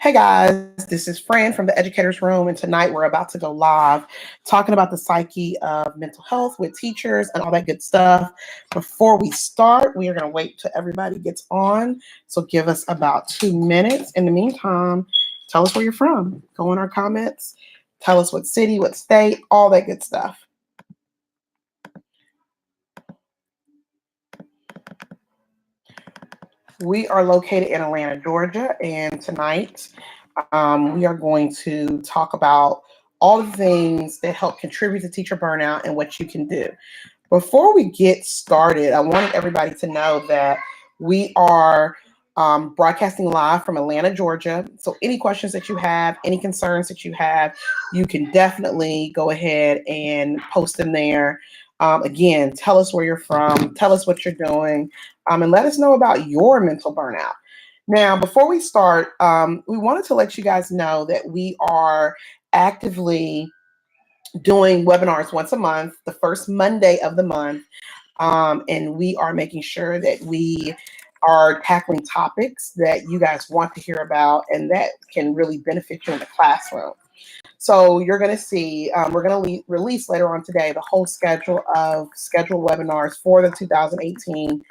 Hey guys, this is Fran from the Educators Room, and tonight we're about to go live talking about the psyche of mental health with teachers and all that good stuff. Before we start, we are going to wait till everybody gets on, so give us about 2 minutes. In the meantime, tell us where you're from. Go in our comments, tell us what city, what state, all that good stuff. We are located in Atlanta, Georgia, and tonight we are going to talk about all the things that help contribute to teacher burnout and what you can do. Before we get started, I wanted everybody to know that we are broadcasting live from Atlanta, Georgia. So any questions that you have, any concerns that you have, you can definitely go ahead and post them there. Again, tell us where you're from, tell us what you're doing, and let us know about your mental burnout. Now, before we start, we wanted to let you guys know that we are actively doing webinars once a month, the first Monday of the month. And we are making sure that we are tackling topics that you guys want to hear about and that can really benefit you in the classroom. So you're going to see, we're going to release later on today the whole schedule of scheduled webinars for the 2019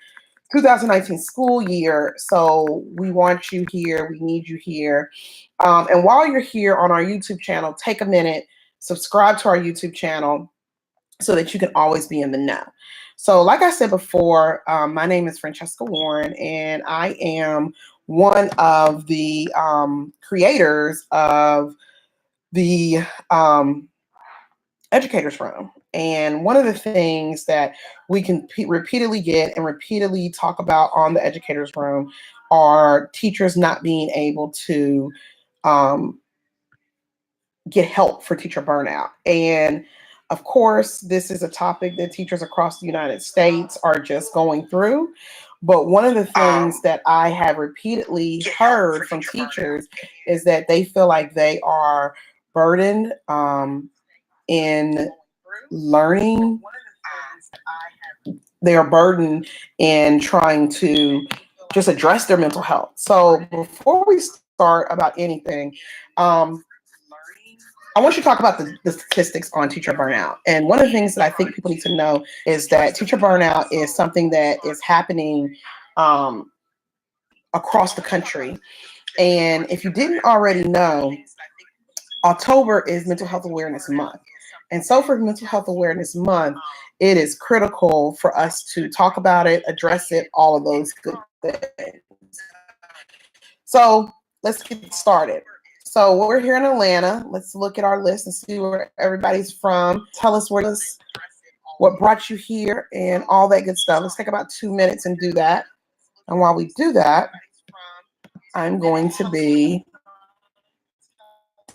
school year. So we want you here. We need you here. And while you're here on our YouTube channel, take a minute, subscribe to our YouTube channel so that you can always be in the know. So like I said before, my name is Francesca Warren, and I am one of the creators of the Educators Room. And one of the things that we can repeatedly get and repeatedly talk about on the Educators Room are teachers not being able to get help for teacher burnout. And of course, this is a topic that teachers across the United States are just going through. But one of the things that I have repeatedly heard from teachers is that they feel like they are burdened in learning. They are burdened in trying to just address their mental health. So before we start about anything, I want you to talk about the statistics on teacher burnout. And one of the things that I think people need to know is that teacher burnout is something that is happening across the country. And if you didn't already know, October is Mental Health Awareness Month. And so for Mental Health Awareness Month, it is critical for us to talk about it, address it, all of those good things. So let's get started. So we're here in Atlanta. Let's look at our list and see where everybody's from. Tell us what brought you here and all that good stuff. Let's take about 2 minutes and do that. And while we do that, I'm going to be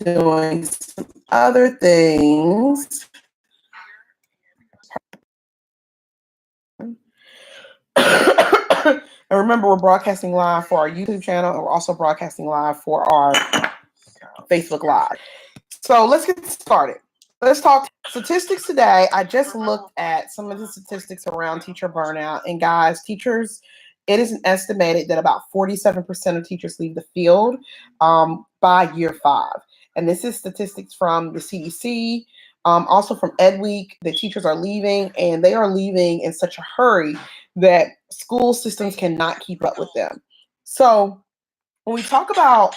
doing some other things. And remember, we're broadcasting live for our YouTube channel, and we're also broadcasting live for our Facebook Live. So let's get started. Let's talk statistics today. I just looked at some of the statistics around teacher burnout. And guys, teachers, it is estimated that about 47% of teachers leave the field by year 5. And this is statistics from the CDC, also from Ed Week. The teachers are leaving, and they are leaving in such a hurry that school systems cannot keep up with them. So when we talk about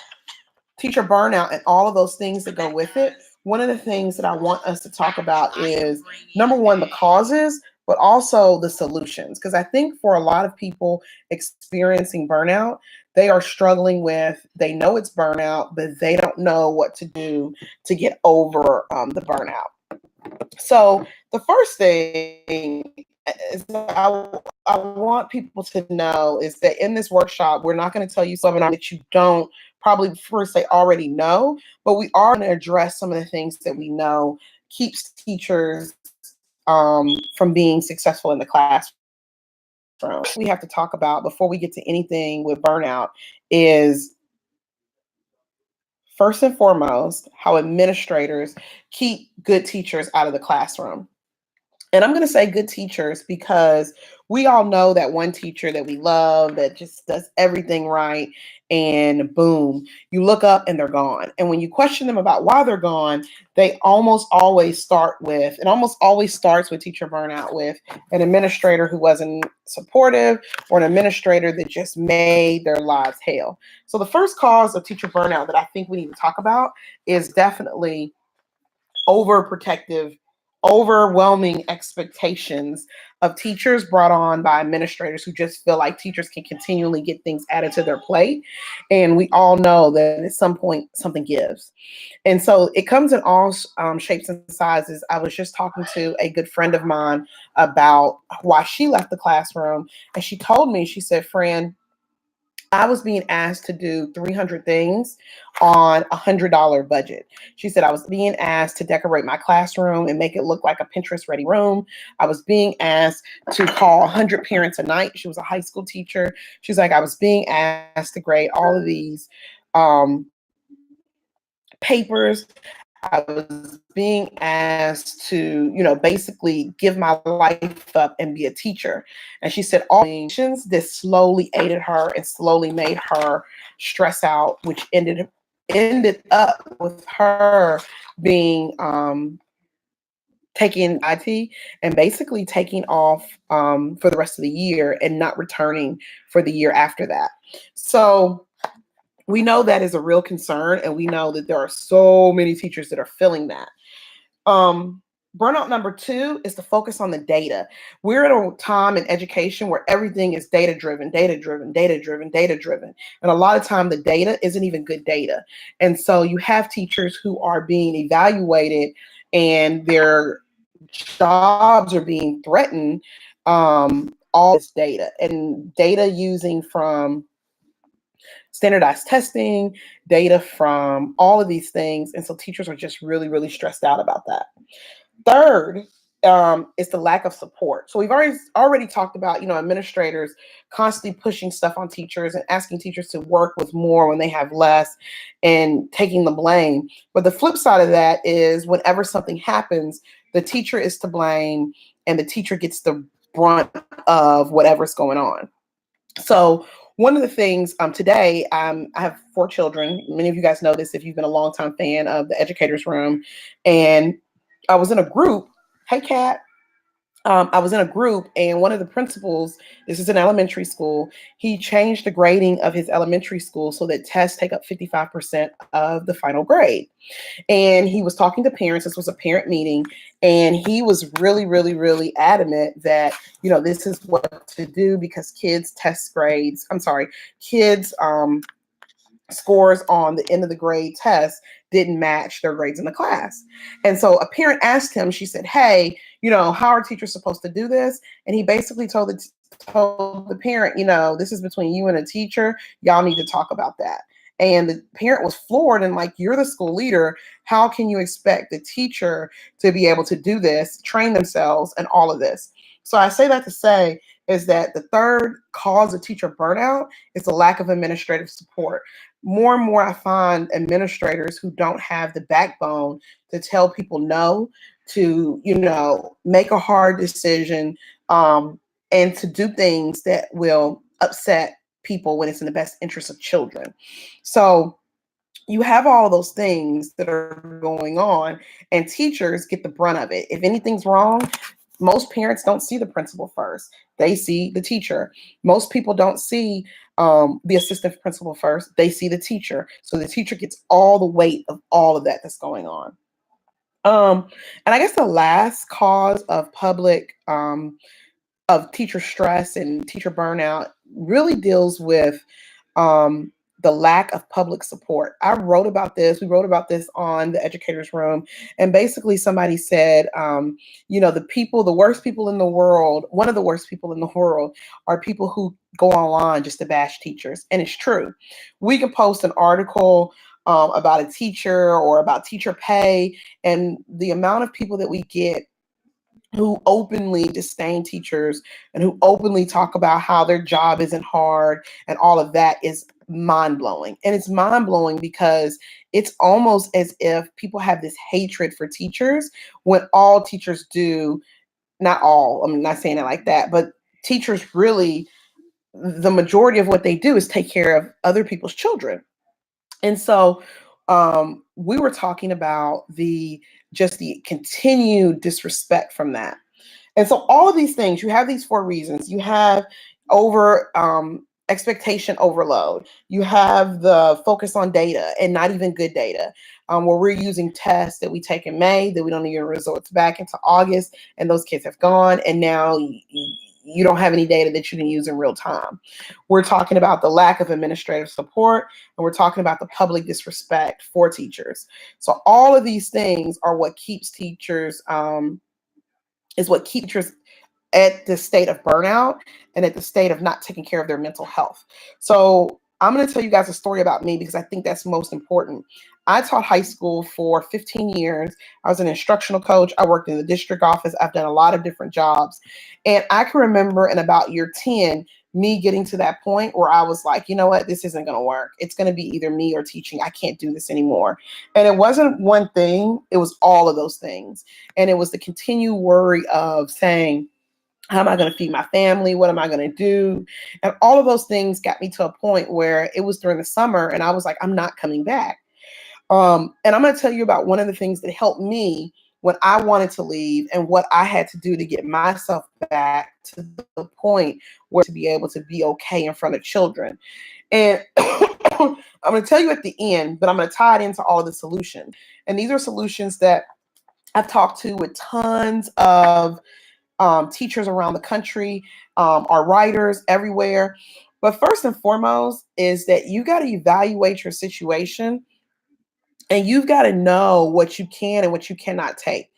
teacher burnout and all of those things that go with it, one of the things that I want us to talk about is, number one, the causes, but also the solutions. Because I think for a lot of people experiencing burnout, they are struggling with, they know it's burnout, but they don't know what to do to get over the burnout. So the first thing is I want people to know is that in this workshop, we're not going to tell you something that you don't probably first say already know, but we are going to address some of the things that we know keeps teachers from being successful in the classroom. We have to talk about before we get to anything with burnout is, first and foremost, how administrators keep good teachers out of the classroom. And I'm going to say good teachers because we all know that one teacher that we love that just does everything right. and boom, you look up and they're gone. And when you question them about why they're gone, it almost always starts with teacher burnout, with an administrator who wasn't supportive, or an administrator that just made their lives hell. So the first cause of teacher burnout that I think we need to talk about is definitely overprotective, overwhelming expectations of teachers brought on by administrators who just feel like teachers can continually get things added to their plate. And we all know that at some point something gives. And so it comes in all shapes and sizes. I was just talking to a good friend of mine about why she left the classroom. And she told me, she said, "Friend, I was being asked to do 300 things on a $100 budget." She said, "I was being asked to decorate my classroom and make it look like a Pinterest ready room. I was being asked to call 100 parents a night." She was a high school teacher. She's like, "I was being asked to grade all of these um, papers. I was being asked to, basically give my life up and be a teacher." And she said all these things that slowly aided her and slowly made her stress out, which ended up with her being taking IT and basically taking off for the rest of the year and not returning for the year after that. So we know that is a real concern, and we know that there are so many teachers that are feeling that. Um, Burnout number two is to focus on the data. We're at a time in education where everything is data driven, data driven, data driven, data driven. And a lot of time the data isn't even good data. And so you have teachers who are being evaluated and their jobs are being threatened, all this data, and data using from standardized testing, data from all of these things. And so teachers are just really, really stressed out about that. Third, is the lack of support. So we've already talked about, administrators constantly pushing stuff on teachers and asking teachers to work with more when they have less and taking the blame. But the flip side of that is whenever something happens, the teacher is to blame and the teacher gets the brunt of whatever's going on. So one of the things today, I have 4 children. Many of you guys know this if you've been a longtime fan of the Educators Room. And I was in a group. Hey, Kat. I was in a group, and one of the principals, this is an elementary school, he changed the grading of his elementary school so that tests take up 55% of the final grade. And he was talking to parents. This was a parent meeting, and he was really, really, really adamant that, this is what to do because kids scores on the end of the grade test didn't match their grades in the class. And so a parent asked him, she said, "Hey, how are teachers supposed to do this?" And he basically told the parent, "This is between you and a teacher. Y'all need to talk about that." And the parent was floored and like, "You're the school leader. How can you expect the teacher to be able to do this, train themselves, and all of this?" So I say that to say is that the third cause of teacher burnout is the lack of administrative support. More and more, I find administrators who don't have the backbone to tell people no, to, make a hard decision, and to do things that will upset people when it's in the best interest of children. So you have all those things that are going on, and teachers get the brunt of it. If anything's wrong, most parents don't see the principal first. They see the teacher. Most people don't see the assistant principal first. They see the teacher. So the teacher gets all the weight of all of that that's going on. And I guess the last cause of of teacher stress and teacher burnout really deals with the lack of public support. I wrote about this. We wrote about this on the Educators Room. And basically somebody said, the worst people in the world, one of the worst people in the world are people who go online just to bash teachers. And it's true. We can post an article about a teacher or about teacher pay, and the amount of people that we get who openly disdain teachers and who openly talk about how their job isn't hard and all of that is mind-blowing. And it's mind-blowing because it's almost as if people have this hatred for teachers when all teachers do, not all, I'm not saying it like that, but teachers really the majority of what they do is take care of other people's children. And so we were talking about the continued disrespect from that. And so all of these things, you have these four reasons. You have over expectation overload. You have the focus on data and not even good data, where we're using tests that we take in May that we don't get results back into August, and those kids have gone, and now you don't have any data that you can use in real time. We're talking about the lack of administrative support, and we're talking about the public disrespect for teachers. So all of these things are what keeps teachers at the state of burnout and at the state of not taking care of their mental health. So I'm going to tell you guys a story about me because I think that's most important. I taught high school for 15 years. I was an instructional coach. I worked in the district office. I've done a lot of different jobs. And I can remember in about year 10, me getting to that point where I was like, you know what, this isn't going to work. It's going to be either me or teaching. I can't do this anymore. And it wasn't one thing. It was all of those things. And it was the continued worry of saying, how am I going to feed my family? What am I going to do? And all of those things got me to a point where it was during the summer and I was like, I'm not coming back. And I'm going to tell you about one of the things that helped me when I wanted to leave and what I had to do to get myself back to the point where to be able to be okay in front of children. And I'm going to tell you at the end, but I'm going to tie it into all of the solutions. And these are solutions that I've talked to with tons of teachers around the country, our writers everywhere. But first and foremost is that you got to evaluate your situation and you've got to know what you can and what you cannot take.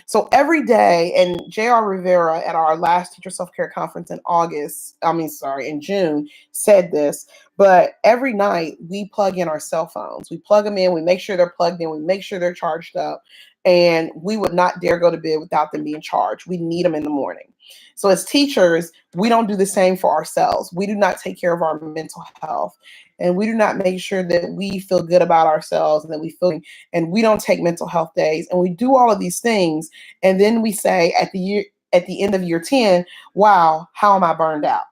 So every day, and J.R. Rivera at our last Teacher Self-Care Conference in June said this, but every night we plug in our cell phones. We plug them in, we make sure they're plugged in, we make sure they're charged up, and we would not dare go to bed without them being charged. We need them in the morning. So as teachers, we don't do the same for ourselves. We do not take care of our mental health, and we do not make sure that we feel good about ourselves and that and we don't take mental health days, and we do all of these things. And then we say at the end of year 10, wow, how am I burned out?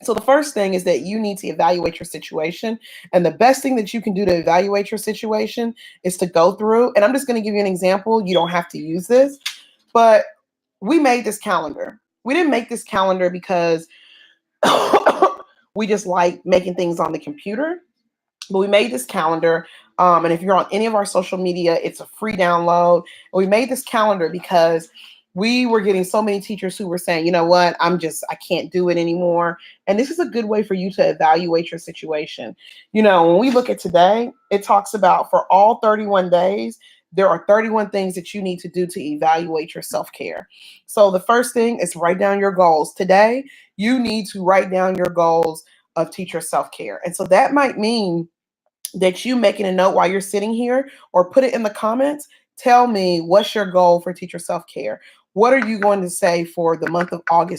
So the first thing is that you need to evaluate your situation. And the best thing that you can do to evaluate your situation is to go through, and I'm just going to give you an example. You don't have to use this, but we made this calendar. We didn't make this calendar because we just like making things on the computer. But we made this calendar, and if you're on any of our social media, it's a free download. And we made this calendar because we were getting so many teachers who were saying, you know what, I can't do it anymore. And this is a good way for you to evaluate your situation. You know, when we look at today, it talks about for all 31 days, there are 31 things that you need to do to evaluate your self-care. So the first thing is write down your goals. Today, you need to write down your goals of teacher self-care. And so that might mean that you making a note while you're sitting here, or put it in the comments. Tell me, what's your goal for teacher self-care? What are you going to say for the month of October,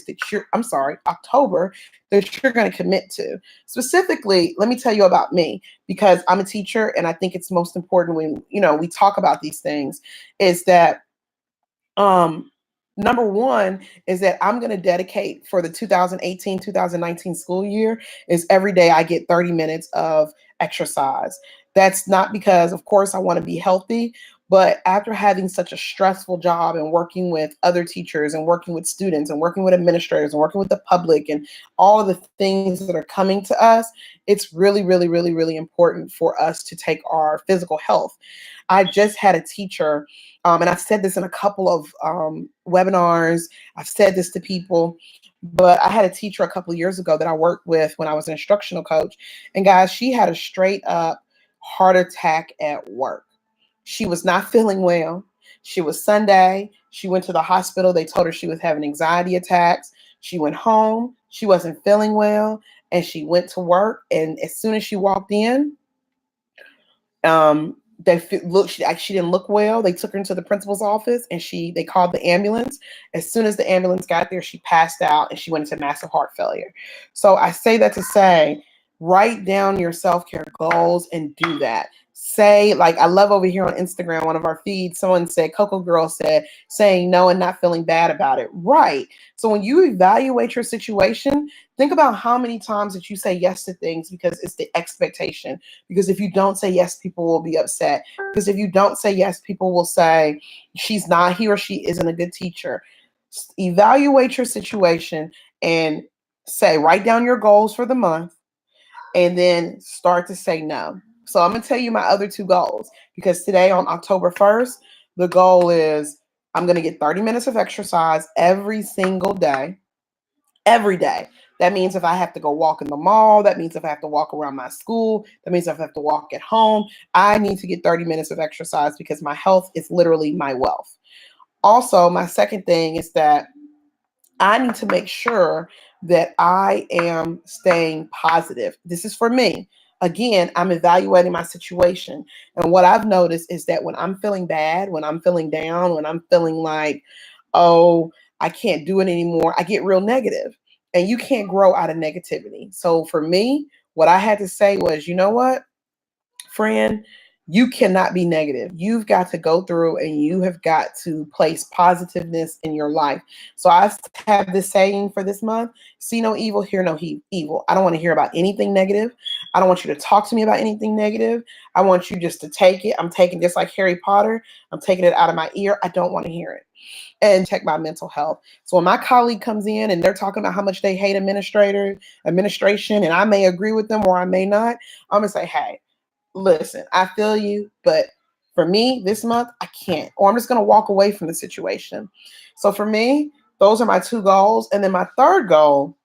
that you're going to commit to? Specifically, let me tell you about me, because I'm a teacher and I think it's most important when, we talk about these things, is that number one is that I'm going to dedicate for the 2018-2019 school year is every day I get 30 minutes of exercise. That's not because, of course, I want to be healthy, but after having such a stressful job and working with other teachers and working with students and working with administrators and working with the public and all of the things that are coming to us, it's really, really, really, really important for us to take our physical health. I just had a teacher, and I've said this in a couple of webinars. I've said this to people, but I had a teacher a couple of years ago that I worked with when I was an instructional coach. And guys, she had a straight up heart attack at work. She was not feeling well. She was Sunday. She went to the hospital. They told her she was having anxiety attacks. She went home. She wasn't feeling well. And she went to work. And as soon as she walked in, she didn't look well. They took her into the principal's office and they called the ambulance. As soon as the ambulance got there, she passed out and she went into massive heart failure. So I say that to say, write down your self-care goals and do that. say, like, I love over here on Instagram, one of our feeds, someone said, Coco Girl said, saying no and not feeling bad about it. Right. So when you evaluate your situation, think about how many times that you say yes to things because it's the expectation. Because if you don't say yes, people will be upset. Because if you don't say yes, people will say he or she isn't a good teacher. Evaluate your situation and write down your goals for the month and then start to say no. So I'm going to tell you my other two goals because today on October 1st, the goal is I'm going to get 30 minutes of exercise every single day. Every day. That means if I have to go walk in the mall, that means if I have to walk around my school, that means if I have to walk at home, I need to get 30 minutes of exercise because my health is literally my wealth. Also, my second thing is that I need to make sure that I am staying positive. This is for me. Again, I'm evaluating my situation. And what I've noticed is that when I'm feeling bad, when I'm feeling down, when I'm feeling like, oh, I can't do it anymore, I get real negative. And you can't grow out of negativity. So for me, what I had to say was, you know what? Friend, you cannot be negative. You've got to go through and you have got to place positiveness in your life. So I have this saying for this month: see no evil, hear no evil. I don't want to hear about anything negative. I don't want you to talk to me about anything negative. I want you just to take it. I'm taking, just like Harry Potter, I'm taking it out of my ear. I don't want to hear it. And check my mental health. So when my colleague comes in and they're talking about how much they hate administration, and I may agree with them or I may not, I'm gonna say, hey, listen, I feel you, but for me this month, I can't, or I'm just going to walk away from the situation. So for me, those are my two goals. And then my third goal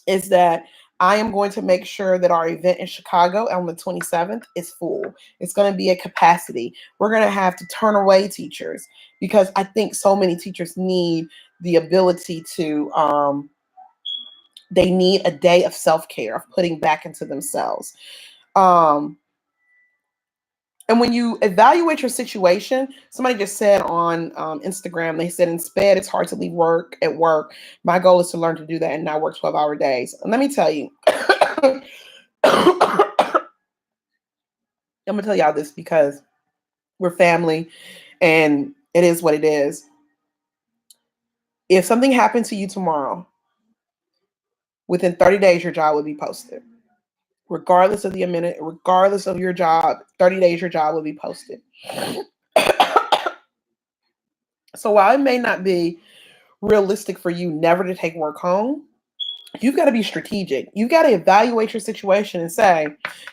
is that I am going to make sure that our event in Chicago on the 27th is full. It's going to be at capacity. We're going to have to turn away teachers because I think so many teachers need the ability to, they need a day of self-care, of putting back into themselves. And when you evaluate your situation, somebody just said on Instagram, they said, in SPED, it's hard to leave work at work. My goal is to learn to do that and not work 12-hour days. And let me tell you, I'm going to tell y'all this because we're family and it is what it is. If something happened to you tomorrow, within 30 days, your job would be posted. Regardless of the minute, regardless of your job, 30 days, your job will be posted. So while it may not be realistic for you never to take work home, you've got to be strategic. You've got to evaluate your situation and say,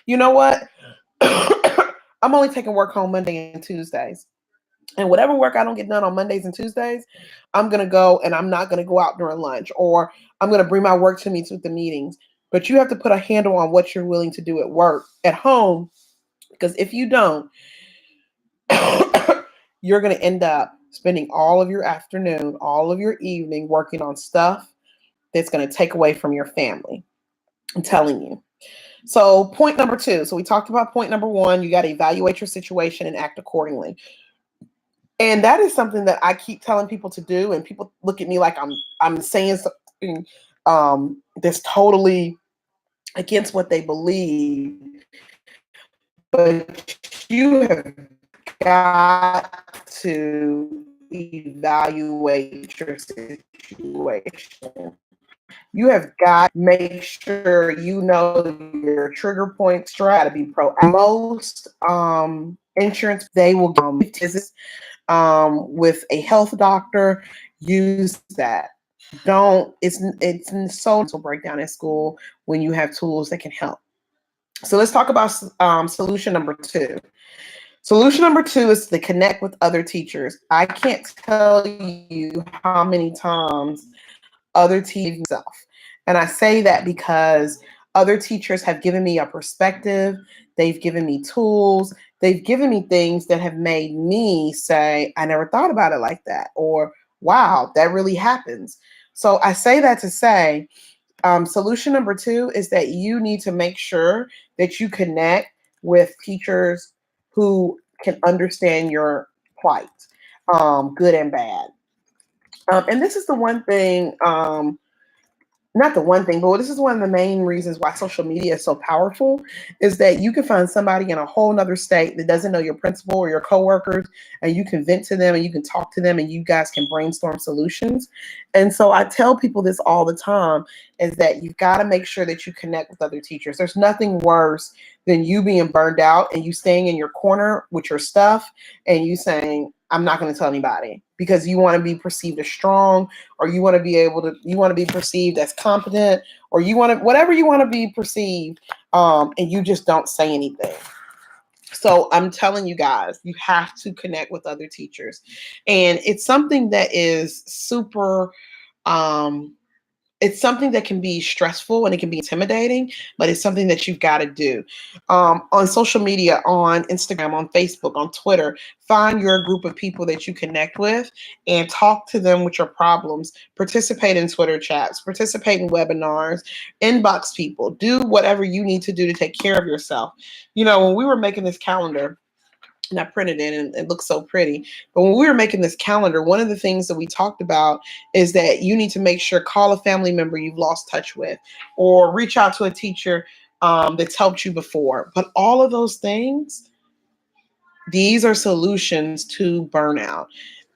you know what? I'm only taking work home Monday and Tuesdays. And whatever work I don't get done on Mondays and Tuesdays, I'm going to go and I'm not going to go out during lunch, or I'm going to bring my work to me to the meetings. But you have to put a handle on what you're willing to do at work, at home, because if you don't, you're going to end up spending all of your afternoon, all of your evening working on stuff that's going to take away from your family. I'm telling you. So point number 2. So we talked about point number 1. You got to evaluate your situation and act accordingly. And that is something that I keep telling people to do. And people look at me like I'm saying something that's totally against what they believe. But you have got to evaluate your situation. You have got to make sure you know your trigger points. Try to be proactive. Most insurance, they will visits with a health doctor. Use that. Don't. It's so breakdown at school when you have tools that can help. So let's talk about solution number 2. Solution number 2 is to connect with other teachers. I can't tell you how many times other teachers self. And I say that because other teachers have given me a perspective. They've given me tools. They've given me things that have made me say, I never thought about it like that. Or, wow, that really happens. So I say that to say, solution number 2 is that you need to make sure that you connect with teachers who can understand your plight, good and bad. And this is the one thing not the one thing, but this is one of the main reasons why social media is so powerful, is that you can find somebody in a whole nother state that doesn't know your principal or your coworkers, and you can vent to them and you can talk to them and you guys can brainstorm solutions. And so I tell people this all the time, is that you've got to make sure that you connect with other teachers. There's nothing worse than you being burned out and you staying in your corner with your stuff and you saying, I'm not going to tell anybody, because you want to be perceived as strong, or you want to be able to, you want to be perceived as competent, or you want to, whatever you want to be perceived, and you just don't say anything. So I'm telling you guys, you have to connect with other teachers. And it's something that is super, um, it's something that can be stressful and it can be intimidating, but it's something that you've got to do. On social media, on Instagram, on Facebook, on Twitter, find your group of people that you connect with and talk to them with your problems. Participate in Twitter chats, participate in webinars, inbox people, do whatever you need to do to take care of yourself. You know, when we were making this calendar, and I printed it and it looks so pretty. But when we were making this calendar, one of the things that we talked about is that you need to make sure, call a family member you've lost touch with, or reach out to a teacher that's helped you before. But all of those things, these are solutions to burnout.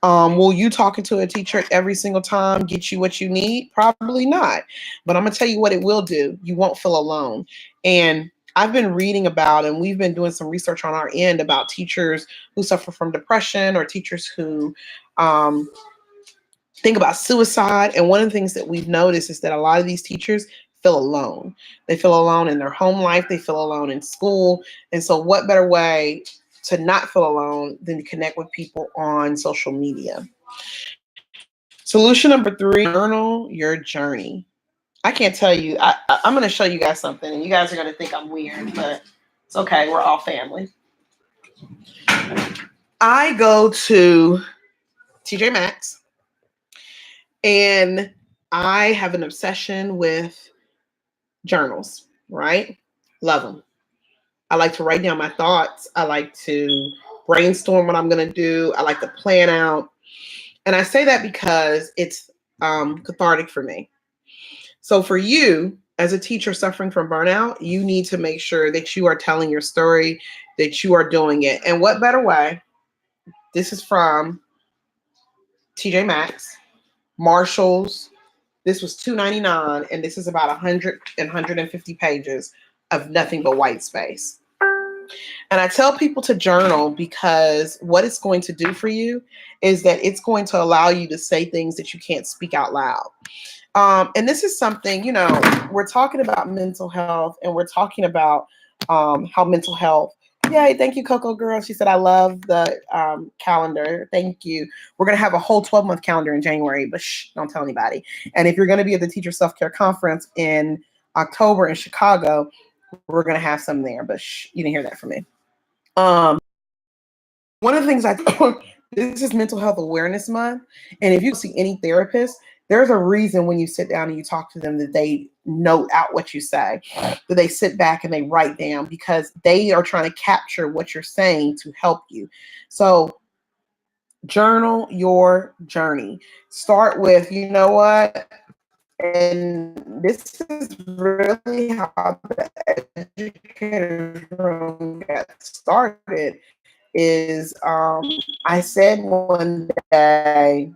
Will you talking to a teacher every single time get you what you need? Probably not. But I'm going to tell you what it will do. You won't feel alone. And I've been reading about, and we've been doing some research on our end about teachers who suffer from depression, or teachers who um, think about suicide. And one of the things that we've noticed is that a lot of these teachers feel alone. They feel alone in their home life. They feel alone in school. And so what better way to not feel alone than to connect with people on social media? Solution number 3, journal your journey. I can't tell you, I'm going to show you guys something, and you guys are going to think I'm weird, but it's okay. We're all family. I go to TJ Maxx, and I have an obsession with journals, right? Love them. I like to write down my thoughts. I like to brainstorm what I'm going to do. I like to plan out. And I say that because it's cathartic for me. So for you, as a teacher suffering from burnout, you need to make sure that you are telling your story, that you are doing it. And what better way? This is from TJ Maxx, Marshalls. This was $2.99, and this is about 150 pages of nothing but white space. And I tell people to journal because what it's going to do for you is that it's going to allow you to say things that you can't speak out loud. And this is something, you know, we're talking about mental health, and we're talking about how mental health. Yay, thank you, Coco Girl. She said, I love the calendar. Thank you. We're going to have a whole 12-month calendar in January, but shh, don't tell anybody. And if you're going to be at the Teacher Self-Care Conference in October in Chicago, we're going to have some there, but shh, you didn't hear that from me. One of the things this is Mental Health Awareness Month. And if you see any therapist, there's a reason when you sit down and you talk to them that they note out what you say, that they sit back and they write down, because they are trying to capture what you're saying to help you. So journal your journey. Start with, you know what? And this is really how the educators room got started. Is I said one day,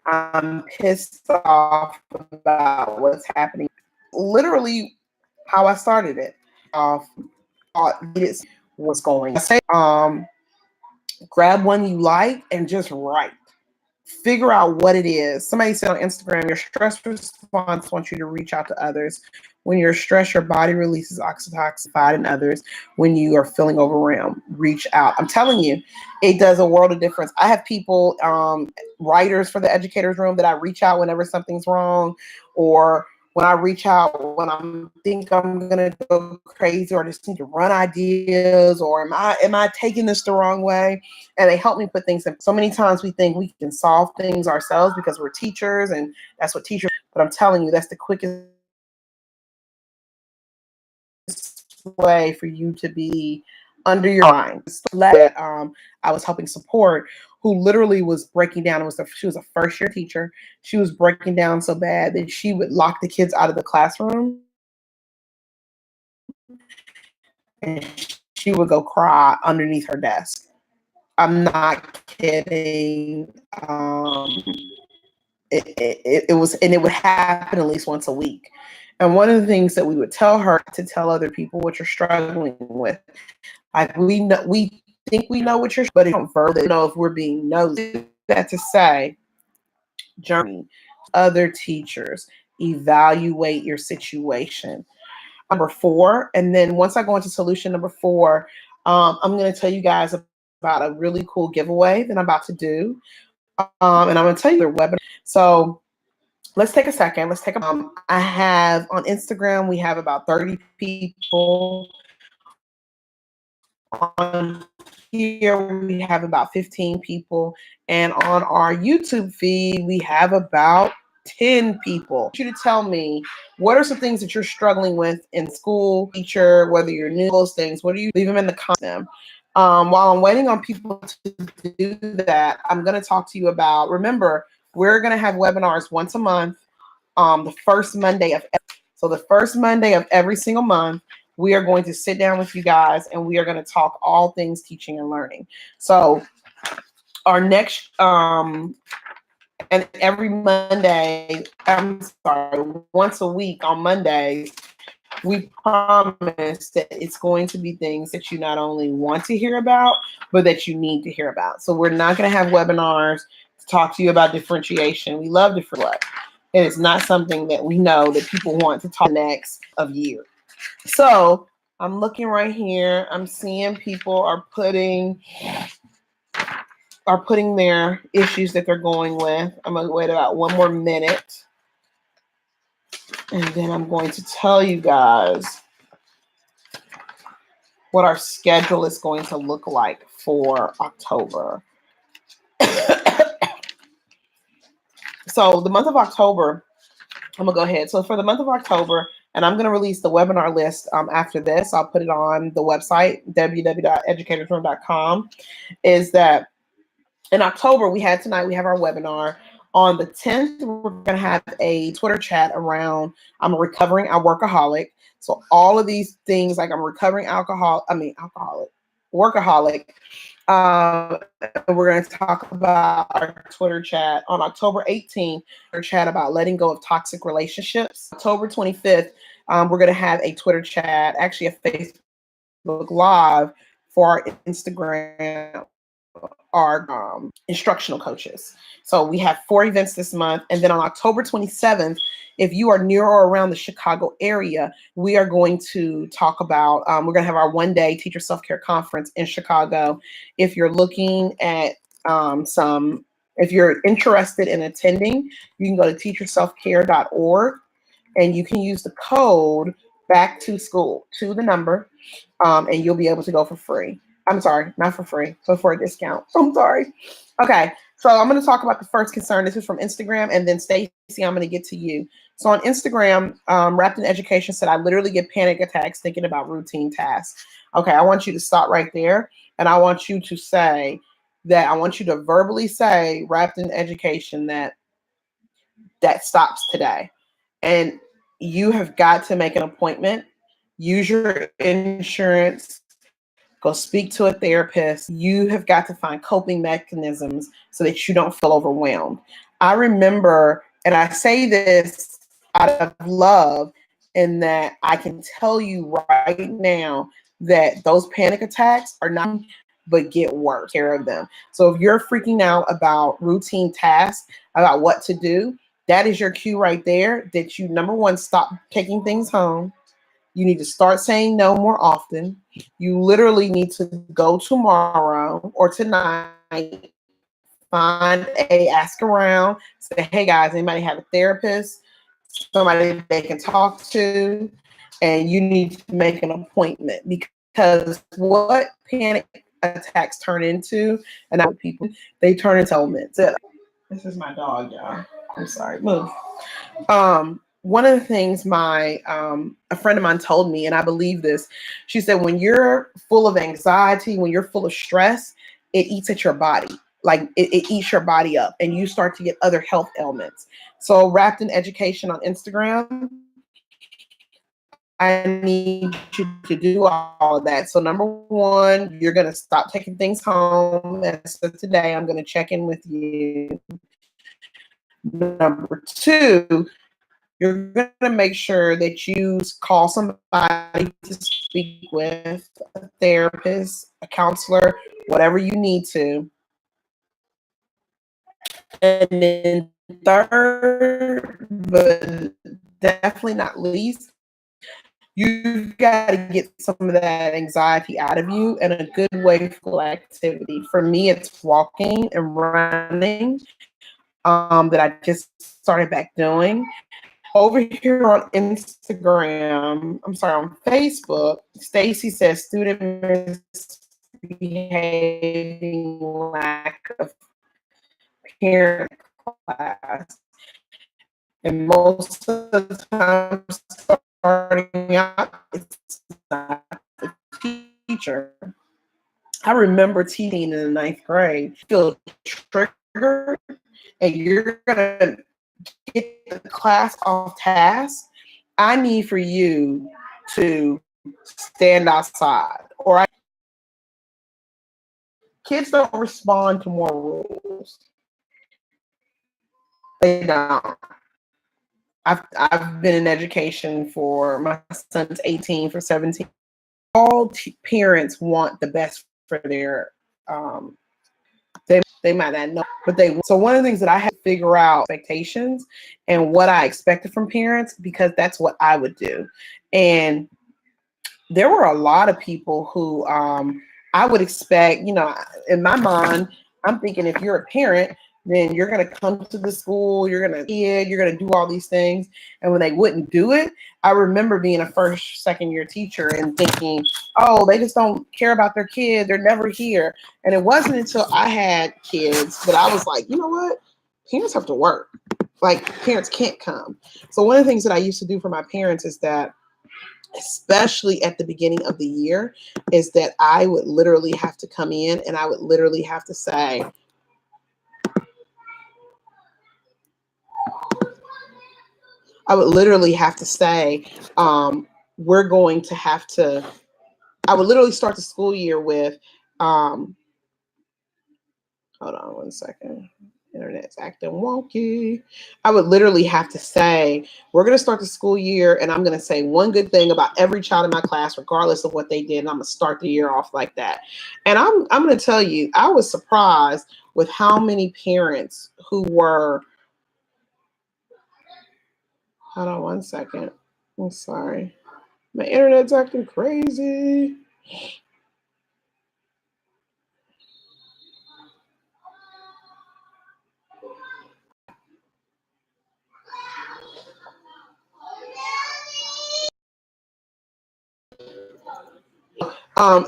I'm pissed off about what's happening. Literally, how I started it. Thought this was going. I say, grab one you like and just write. Figure out what it is. Somebody said on Instagram, your stress response wants you to reach out to others. When you're stressed, your body releases oxytocin in others. When you are feeling overwhelmed, reach out. I'm telling you, it does a world of difference. I have people, writers for the educators room, that I reach out whenever something's wrong, or when I reach out when I think I'm gonna go crazy, or just need to run ideas, or am I taking this the wrong way? And they help me put things in. So many times we think we can solve things ourselves because we're teachers, and that's what teachers. But I'm telling you, that's the quickest way for you to be under your mind. I was helping support who literally was breaking down. She was a first year teacher. She was breaking down so bad that she would lock the kids out of the classroom, and she would go cry underneath her desk. I'm not kidding. It was, and it would happen at least once a week. And one of the things that we would tell her to tell other people what you're struggling with. Like, we think we know what you're, but don't further know if we're being nosy. That to say, journey, other teachers, evaluate your situation. Number 4, and then once I go into solution number 4, I'm going to tell you guys about a really cool giveaway that I'm about to do, and I'm going to tell you their webinar. So let's take a second. I have on Instagram, we have about 30 people. On here, we have about 15 people. And on our YouTube feed, we have about 10 people. I want you to tell me, what are some things that you're struggling with in school, teacher, whether you're new, those things, what do you leave them in the comments? While I'm waiting on people to do that, I'm going to talk to you about, remember, we're going to have webinars once a month, the first Monday of every single month. We are going to sit down with you guys and we are going to talk all things teaching and learning. So our next, and every Monday, once a week on Mondays, we promise that it's going to be things that you not only want to hear about, but that you need to hear about. So we're not going to have webinars to talk to you about differentiation. We love differentiation. It is not something that we know that people want to talk next of year. So I'm looking right here. I'm seeing people are putting their issues that they're going with. I'm going to wait about 1 more minute. And then I'm going to tell you guys what our schedule is going to look like for October. So the month of October, I'm going to go ahead. So for the month of October, and I'm going to release the webinar list after this. I'll put it on the website, www.educatorsroom.com, is that in October, we have our webinar. On the 10th, we're going to have a Twitter chat around I'm a recovering workaholic. So all of these things, like I'm a recovering workaholic. We're going to talk about our Twitter chat on October 18th. Our chat about letting go of toxic relationships. October 25th, we're going to have a Twitter chat, actually a Facebook Live for our Instagram, our instructional coaches. So we have 4 events this month. And then on October 27th, if you are near or around the Chicago area, we are going to talk about, we're going to have our 1-day teacher self-care conference in Chicago. If you're looking at if you're interested in attending, you can go to teacherselfcare.org and you can use the code back to school to the number, and you'll be able to go for free. I'm sorry, not for free, so for a discount. I'm sorry. Okay, so I'm going to talk about the first concern. This is from Instagram, and then Stacy, I'm going to get to you. So on Instagram, Wrapped in Education said, I literally get panic attacks thinking about routine tasks. Okay, I want you to stop right there, and I want you to say that, I want you to verbally say, Wrapped in Education, that stops today. And you have got to make an appointment, use your insurance, go speak to a therapist. You have got to find coping mechanisms so that you don't feel overwhelmed. I remember, and I say this out of love, in that I can tell you right now that those panic attacks are not, but get worse. Care of them. So if you're freaking out about routine tasks, about what to do, that is your cue right there that you, number one, stop taking things home. You need to start saying no more often. You literally need to go tomorrow or tonight, ask around, say, hey guys, anybody have a therapist, somebody they can talk to, and you need to make an appointment, because what panic attacks turn into, and I people, they turn into elements. This is my dog, y'all. I'm sorry, move. One of the things a friend of mine told me, and I believe this, she said, when you're full of anxiety, when you're full of stress, it eats at your body. like it eats your body up and you start to get other health ailments. So wrapped in education on Instagram, I need you to do all of that. So number one, you're going to stop taking things home. As of today, I'm going to check in with you. Number two, you're going to make sure that you call somebody to speak with, a therapist, a counselor, whatever you need to. And then third, but definitely not least, you've got to get some of that anxiety out of you. And a good way for physical activity. For me, it's walking and running that I just started back doing. Over here on Instagram, I'm sorry, on Facebook, Stacy says student misbehaving, lack of parent class. And most of the time, starting out, it's not the teacher. I remember teaching in the 9th grade, feel triggered, and you're gonna get the class off task. I need for you to stand outside, or kids don't respond to more rules. They don't. I've been in education for my son's 18 for 17. All parents want the best for their they might not know, but they. So one of the things that I had to figure out expectations and what I expected from parents, because that's what I would do. And there were a lot of people who I would expect, in my mind, I'm thinking if you're a parent, then you're going to come to the school, you're going to do all these things. And when they wouldn't do it, I remember being a first, second year teacher and thinking, oh, they just don't care about their kid. They're never here. And it wasn't until I had kids that I was like, you know what? Parents have to work. Like, parents can't come. So one of the things that I used to do for my parents is that, especially at the beginning of the year, is that I would literally have to come in and I would literally have to say, we're going to have to, I would literally start the school year with, hold on one second. Internet's acting wonky. I would literally have to say, we're going to start the school year and I'm going to say one good thing about every child in my class, regardless of what they did. And I'm going to start the year off like that. And I'm going to tell you, I was surprised with how many parents who were, hold on one second. I'm sorry. My internet's acting crazy.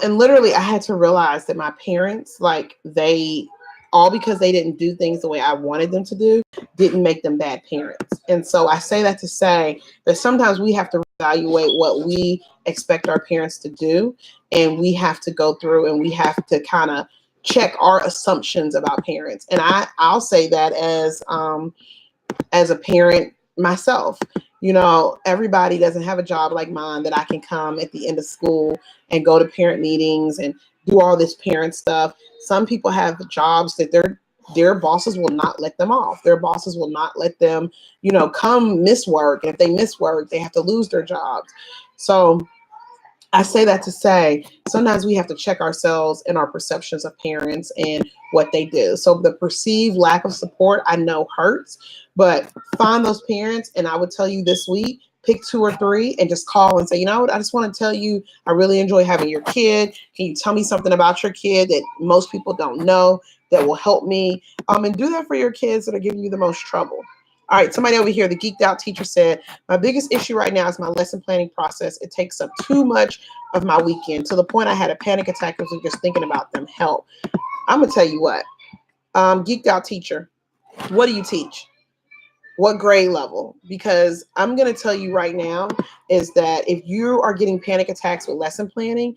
And literally I had to realize that my parents, like, all because they didn't do things the way I wanted them to do, didn't make them bad parents. And so I say that to say that sometimes we have to evaluate what we expect our parents to do. And we have to go through and we have to kind of check our assumptions about parents. And I'll say that as a parent myself. Everybody doesn't have a job like mine that I can come at the end of school and go to parent meetings and do all this parent stuff. Some people have jobs that their bosses will not let them off. Their bosses will not let them, come miss work. And if they miss work, they have to lose their jobs. So I say that to say sometimes we have to check ourselves and our perceptions of parents and what they do. So the perceived lack of support, I know, hurts, but find those parents. And I would tell you this week, pick 2 or 3 and just call and say, you know what, I just want to tell you, I really enjoy having your kid. Can you tell me something about your kid that most people don't know that will help me? And do that for your kids that are giving you the most trouble. All right, somebody over here, the geeked out teacher said, my biggest issue right now is my lesson planning process. It takes up too much of my weekend to the point I had a panic attack because I'm just thinking about them. Help. I'm going to tell you what, geeked out teacher, what do you teach? What grade level? Because I'm going to tell you right now is that if you are getting panic attacks with lesson planning,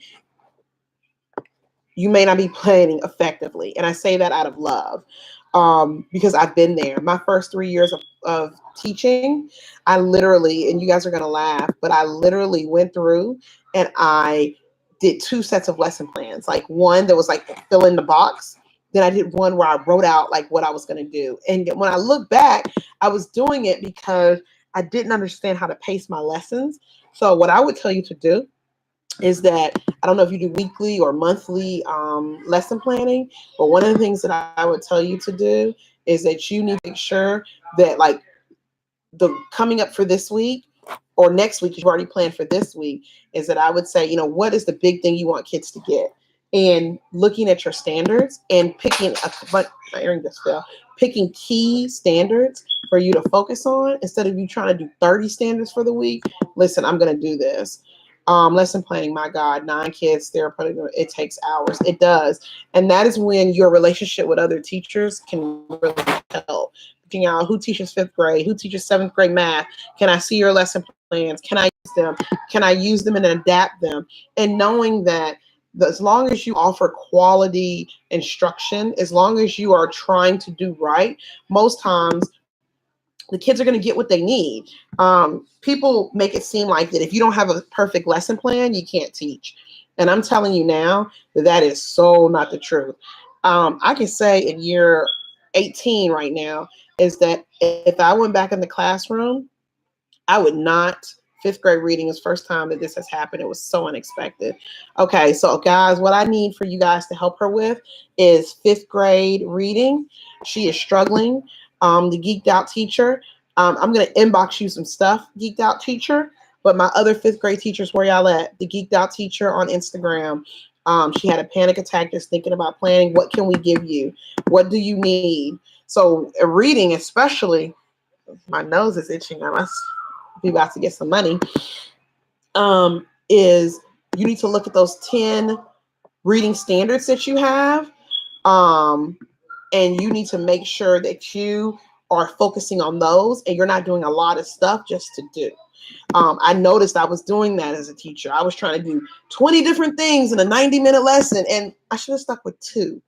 you may not be planning effectively. And I say that out of love, because I've been there. My first 3 years of teaching, I literally, and you guys are going to laugh, but I literally went through and I did 2 sets of lesson plans. Like one that was like fill in the box. Then I did one where I wrote out like what I was going to do. And when I look back, I was doing it because I didn't understand how to pace my lessons. So what I would tell you to do is that, I don't know if you do weekly or monthly lesson planning, but one of the things that I would tell you to do is that you need to make sure that like the coming up for this week or next week, you've already planned for this week, is that I would say, what is the big thing you want kids to get? And looking at your standards and picking my earring just fell, picking key standards for you to focus on instead of you trying to do 30 standards for the week. Listen, I'm going to do this. Lesson planning, my God, 9 kids, it takes hours. It does. And that is when your relationship with other teachers can really help. Figuring out who teaches 5th grade, who teaches 7th grade math. Can I see your lesson plans? Can I use them? Can I use them and adapt them? And knowing that as long as you offer quality instruction, as long as you are trying to do right, most times the kids are going to get what they need. People make it seem like that if you don't have a perfect lesson plan, you can't teach. And I'm telling you now that that is so not the truth. I can say in year 18 right now is that if I went back in the classroom, I would not. 5th grade reading is first time that this has happened. It was so unexpected. Okay, so guys, what I need for you guys to help her with is 5th grade reading. She is struggling. The Geeked Out teacher. I'm going to inbox you some stuff, Geeked Out teacher. But my other 5th grade teachers, where y'all at? The Geeked Out teacher on Instagram. She had a panic attack just thinking about planning. What can we give you? What do you need? So reading, especially, my nose is itching. I must be about to get some money. Is you need to look at those 10 reading standards that you have. And you need to make sure that you are focusing on those and you're not doing a lot of stuff just to do. I noticed I was doing that as a teacher. I was trying to do 20 different things in a 90-minute lesson, and I should have stuck with 2.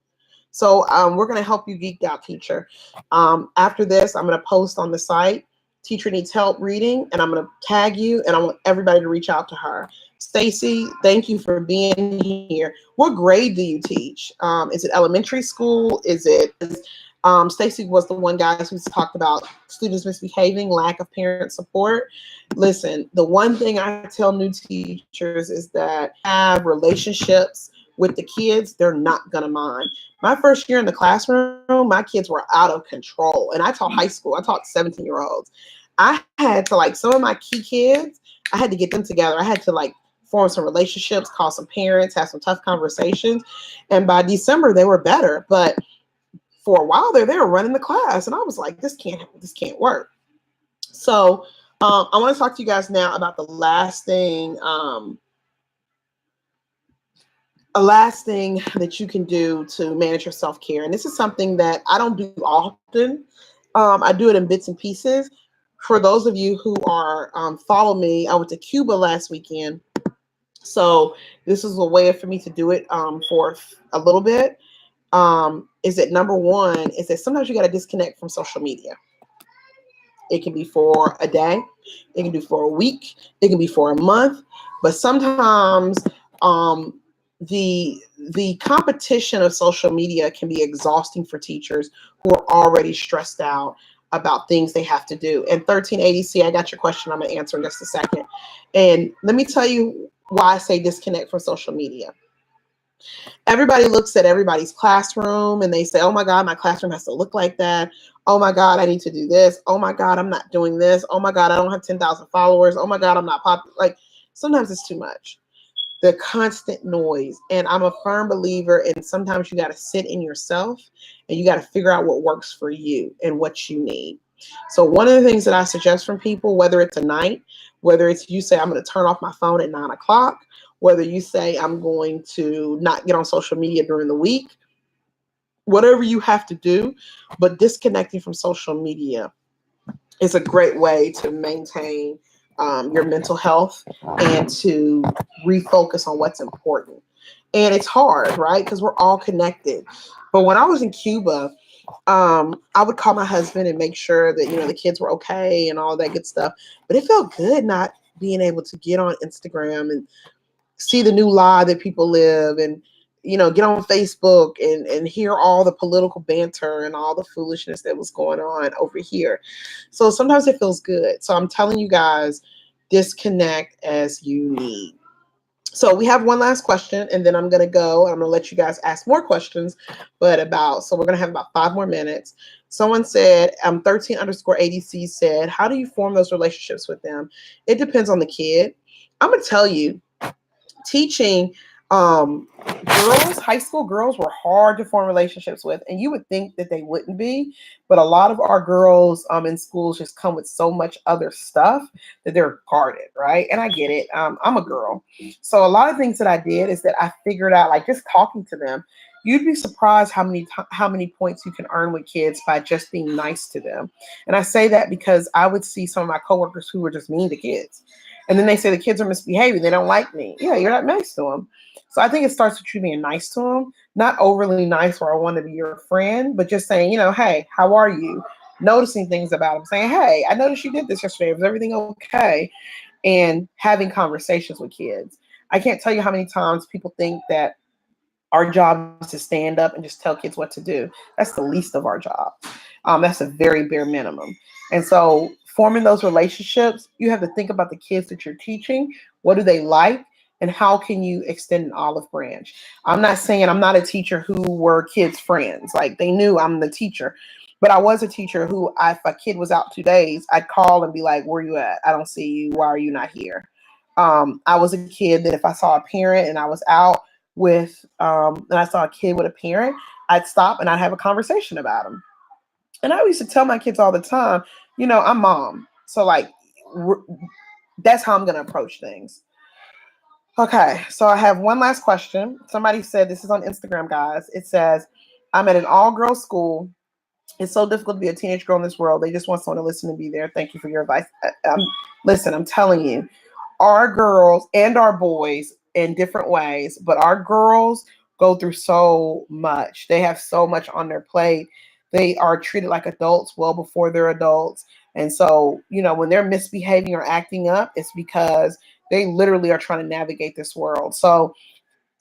So we're going to help you, Geeked Out teacher. After this, I'm going to post on the site, Teacher Needs Help Reading, and I'm going to tag you, and I want everybody to reach out to her. Stacy, thank you for being here. What grade do you teach? Is it elementary school? Is it Stacy was the one guy who talked about students misbehaving, lack of parent support. Listen, the one thing I tell new teachers is that have relationships with the kids, they're not going to mind. My first year in the classroom, my kids were out of control. And I taught high school. I taught 17-year-olds. I had to, like, some of my key kids, I had to get them together. I had to, like, form some relationships, call some parents, have some tough conversations. And by December, they were better. But for a while there, they were running the class. And I was like, this can't work. So I want to talk to you guys now about the last thing that you can do to manage your self-care. And this is something that I don't do often. I do it in bits and pieces. For those of you who are follow me, I went to Cuba last weekend. So this is a way for me to do it for a little bit. Is that number one, is that sometimes you got to disconnect from social media. It can be for a day. It can be for a week. It can be for a month. But sometimes the competition of social media can be exhausting for teachers who are already stressed out about things they have to do. And 1380C, I got your question. I'm going to answer in just a second. And let me tell you why I say disconnect from social media. Everybody looks at everybody's classroom and they say, oh my God, my classroom has to look like that. Oh my God, I need to do this. Oh my God, I'm not doing this. Oh my God, I don't have 10,000 followers. Oh my God, I'm not popular. Like, sometimes it's too much. The constant noise. And I'm a firm believer in sometimes you got to sit in yourself and you got to figure out what works for you and what you need. So one of the things that I suggest from people, whether it's a night, whether it's you say, I'm going to turn off my phone at 9 o'clock, whether you say, I'm going to not get on social media during the week, whatever you have to do, but disconnecting from social media is a great way to maintain your mental health and to refocus on what's important. And it's hard, right? Because we're all connected. But when I was in Cuba, I would call my husband and make sure that, the kids were okay and all that good stuff. But it felt good not being able to get on Instagram and see the new lie that people live, and get on Facebook and hear all the political banter and all the foolishness that was going on over here. So sometimes it feels good. So I'm telling you guys, disconnect as you need. So we have one last question, and then I'm going to go. I'm going to let you guys ask more questions, so we're going to have about 5 more minutes. Someone said, 13 underscore ADC said, how do you form those relationships with them? It depends on the kid. I'm going to tell you, teaching girls, high school girls were hard to form relationships with, and you would think that they wouldn't be, but a lot of our girls in schools just come with so much other stuff that they're guarded, right? And I get it. I'm a girl, so a lot of things that I did is that I figured out, like, just talking to them. You'd be surprised how many points you can earn with kids by just being nice to them. And I say that because I would see some of my coworkers who were just mean to kids. And then they say the kids are misbehaving. They don't like me. Yeah, you're not nice to them. So I think it starts with you being nice to them, not overly nice where I want to be your friend, but just saying, hey, how are you? Noticing things about them, saying, hey, I noticed you did this yesterday. Was everything okay? And having conversations with kids. I can't tell you how many times people think that our job is to stand up and just tell kids what to do. That's the least of our job. That's a very bare minimum. And so forming those relationships, you have to think about the kids that you're teaching. What do they like? And how can you extend an olive branch? I'm not saying I'm not a teacher who were kids' friends. Like, they knew I'm the teacher. But I was a teacher who, if a kid was out 2 days, I'd call and be like, where you at? I don't see you. Why are you not here? I was a kid that if I saw a parent and I was out and I saw a kid with a parent, I'd stop and I'd have a conversation about him. And I used to tell my kids all the time, I'm mom. So, like, that's how I'm going to approach things. Okay, so I have one last question. Somebody said, this is on Instagram, guys. It says, I'm at an all-girls school. It's so difficult to be a teenage girl in this world. They just want someone to listen and be there. Thank you for your advice. Listen, I'm telling you, our girls and our boys in different ways, but our girls go through so much. They have so much on their plate. They are treated like adults well before they're adults. And so, when they're misbehaving or acting up, it's because they literally are trying to navigate this world. So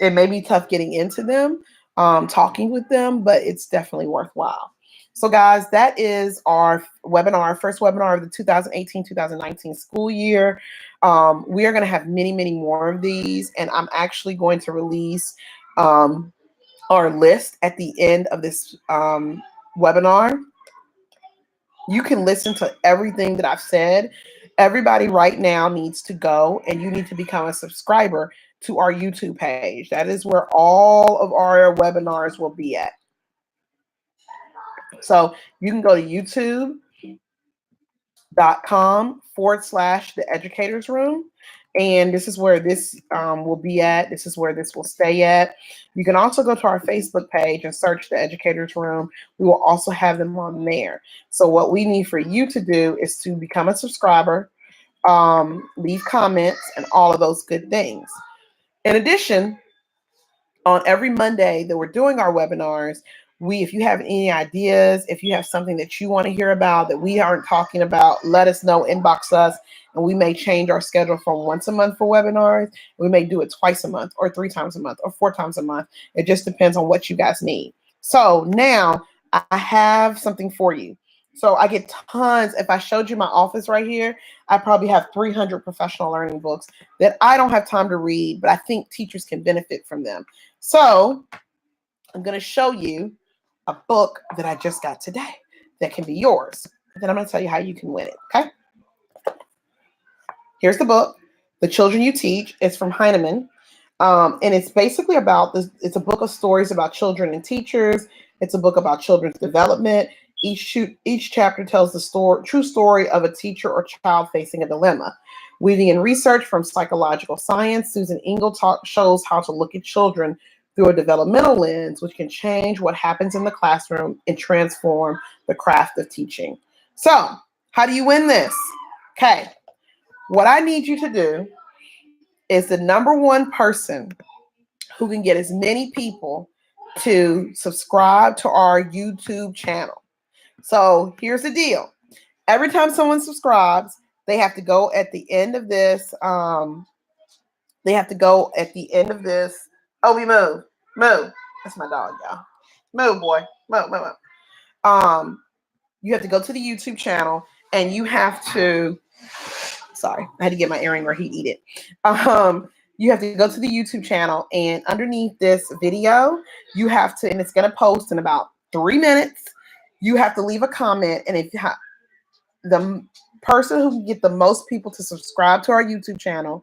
it may be tough getting into them, talking with them, but it's definitely worthwhile. So, guys, that is our first webinar of the 2018-2019 school year. We are going to have many, many more of these, and I'm actually going to release our list at the end of this webinar. You can listen to everything that I've said. Everybody right now needs to go, and you need to become a subscriber to our YouTube page. That is where all of our webinars will be at. So you can go to youtube.com/the educators room. And this is where this will be at. This is where this will stay at. You can also go to our Facebook page and search the educators room. We will also have them on there. So what we need for you to do is to become a subscriber, leave comments, and all of those good things. In addition, on every Monday that we're doing our webinars, if you have any ideas, if you have something that you want to hear about that we aren't talking about, let us know, inbox us, and we may change our schedule from once a month for webinars. We may do it twice a month or 3 times a month or 4 times a month. It just depends on what you guys need. So now I have something for you. So I get tons. If I showed you my office right here, I probably have 300 professional learning books that I don't have time to read, but I think teachers can benefit from them. So I'm going to show you a book that I just got today that can be yours. And then I'm going to tell you how you can win it. Okay. Here's the book, The Children You Teach. It's from Heinemann. And it's basically about this. It's a book of stories about children and teachers. It's a book about children's development. Each chapter tells the true story of a teacher or child facing a dilemma. Weaving in research from psychological science, Susan Engel shows how to look at children through a developmental lens, which can change what happens in the classroom and transform the craft of teaching. So, how do you win this? Okay, what I need you to do is the number one person who can get as many people to subscribe to our YouTube channel. So here's the deal. Every time someone subscribes, they have to go at the end of this. They have to go at the end of this. Obi, move. Move. That's my dog, y'all. Move, boy. Move, move, move. You have to go to the YouTube channel and you have to, sorry, I had to get my earring where he'd eat it. You have to go to the YouTube channel, and underneath this video, you have to, and it's going to post in about 3 minutes. You have to leave a comment, and if the person who can get the most people to subscribe to our YouTube channel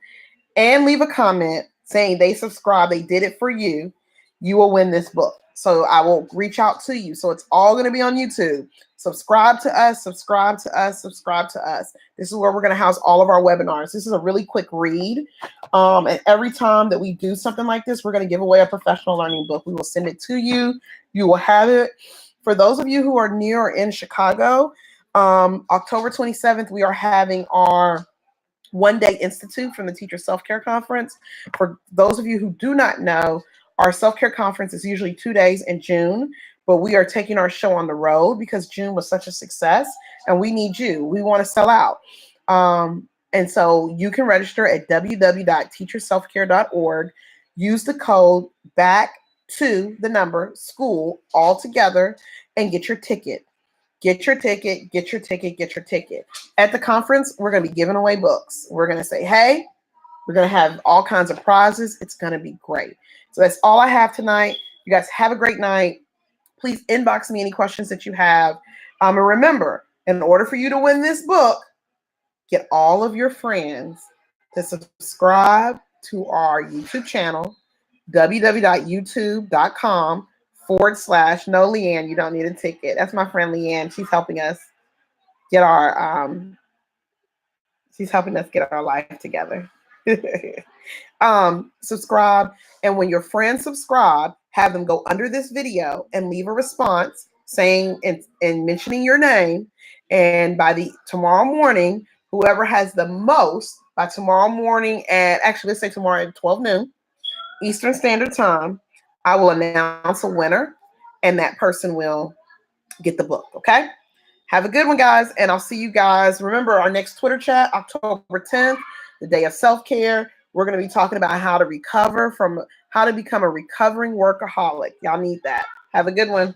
and leave a comment saying they subscribe, they did it for you, you will win this book. So I will reach out to you. So it's all going to be on YouTube. Subscribe to us, subscribe to us, subscribe to us. This is where we're going to house all of our webinars. This is a really quick read. And every time that we do something like this, we're going to give away a professional learning book. We will send it to you. You will have it. For those of you who are near or in Chicago, October 27th, we are having our one-day institute from the Teacher Self-Care Conference. For those of you who do not know, our self-care conference is usually 2 days in June, but we are taking our show on the road because June was such a success, and we need you. We want to sell out. And so you can register at www.teacherselfcare.org. Use the code back to the number school all together and get your ticket. Get your ticket, get your ticket, get your ticket. At the conference, we're going to be giving away books. We're going to say, hey, we're going to have all kinds of prizes. It's going to be great. So that's all I have tonight. You guys have a great night. Please inbox me any questions that you have. And remember, in order for you to win this book, get all of your friends to subscribe to our YouTube channel, www.youtube.com/no Leanne. You don't need a ticket. That's my friend Leanne. She's helping us get our life together. Subscribe, and when your friends subscribe, have them go under this video and leave a response saying and mentioning your name. And by the tomorrow morning, whoever has the most by tomorrow morning let's say tomorrow at 12 noon Eastern Standard Time, I will announce a winner, and that person will get the book. Okay. Have a good one, guys, and I'll see you guys. Remember, our next Twitter chat, October 10th, the day of self-care. We're going to be talking about how to become a recovering workaholic. Y'all need that. Have a good one.